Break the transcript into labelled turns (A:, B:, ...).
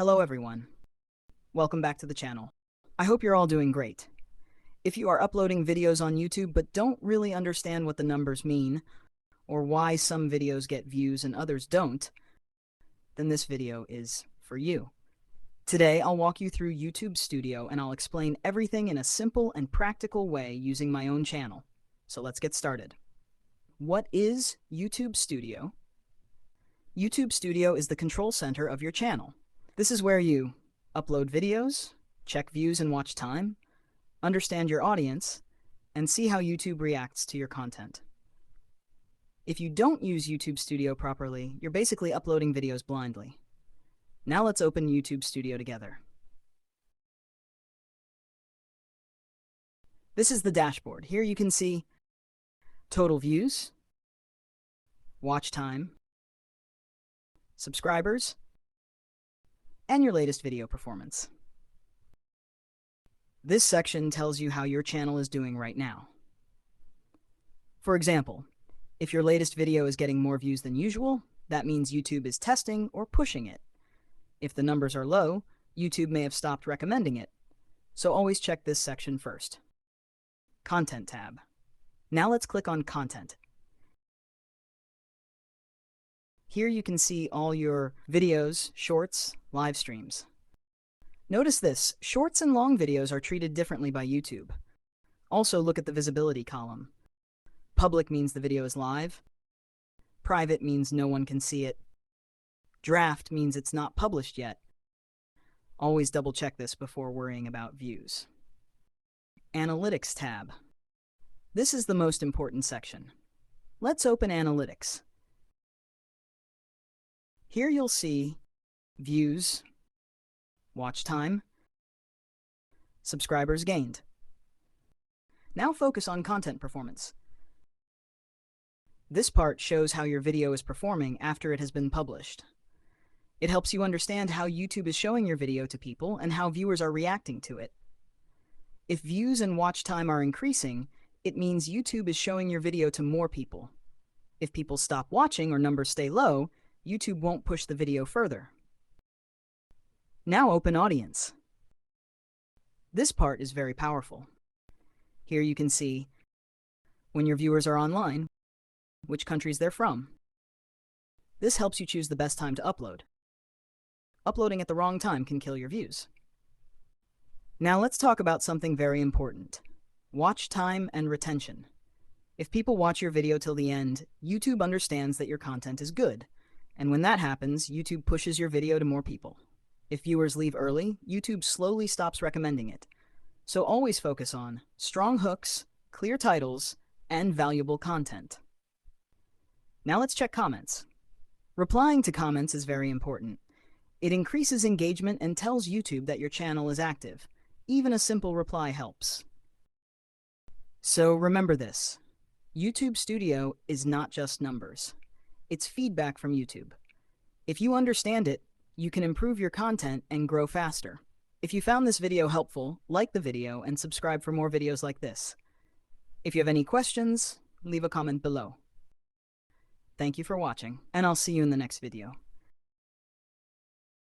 A: Hello everyone. Welcome back to the channel. I hope you're all doing great. If you are uploading videos on YouTube but don't really understand what the numbers mean, or why some videos get views and others don't, then this video is for you. Today, I'll walk you through YouTube Studio and I'll explain everything in a simple and practical way using my own channel. So let's get started. What is YouTube Studio? YouTube Studio is the control center of your channel. This is where you upload videos, check views and watch time, understand your audience, and see how YouTube reacts to your content. If you don't use YouTube Studio properly, you're basically uploading videos blindly. Now let's open YouTube Studio together. This is the dashboard. Here you can see total views, watch time, subscribers, and your latest video performance. This section tells you how your channel is doing right now. For example, if your latest video is getting more views than usual, that means YouTube is testing or pushing it. If the numbers are low, YouTube may have stopped recommending it. So always check this section first. Content tab. Now let's click on Content. Here you can see all your videos, shorts, live streams. Notice this, shorts and long videos are treated differently by YouTube. Also look at the visibility column. Public means the video is live. Private means no one can see it. Draft means it's not published yet. Always double check this before worrying about views. Analytics tab. This is the most important section. Let's open Analytics. Here you'll see views, watch time, subscribers gained. Now focus on content performance. This part shows how your video is performing after it has been published. It helps you understand how YouTube is showing your video to people and how viewers are reacting to it. If views and watch time are increasing, it means YouTube is showing your video to more people. If people stop watching or numbers stay low, YouTube won't push the video further. Now open Audience. This part is very powerful. Here you can see when your viewers are online, which countries they're from. This helps you choose the best time to upload. Uploading at the wrong time can kill your views. Now let's talk about something very important. Watch time and retention. If people watch your video till the end, YouTube understands that your content is good. And when that happens, YouTube pushes your video to more people. If viewers leave early, YouTube slowly stops recommending it. So always focus on strong hooks, clear titles, and valuable content. Now let's check comments. Replying to comments is very important. It increases engagement and tells YouTube that your channel is active. Even a simple reply helps. So remember this. YouTube Studio is not just numbers. It's feedback from YouTube. If you understand it, you can improve your content and grow faster. If you found this video helpful, like the video and subscribe for more videos like this. If you have any questions, leave a comment below. Thank you for watching, and I'll see you in the next video.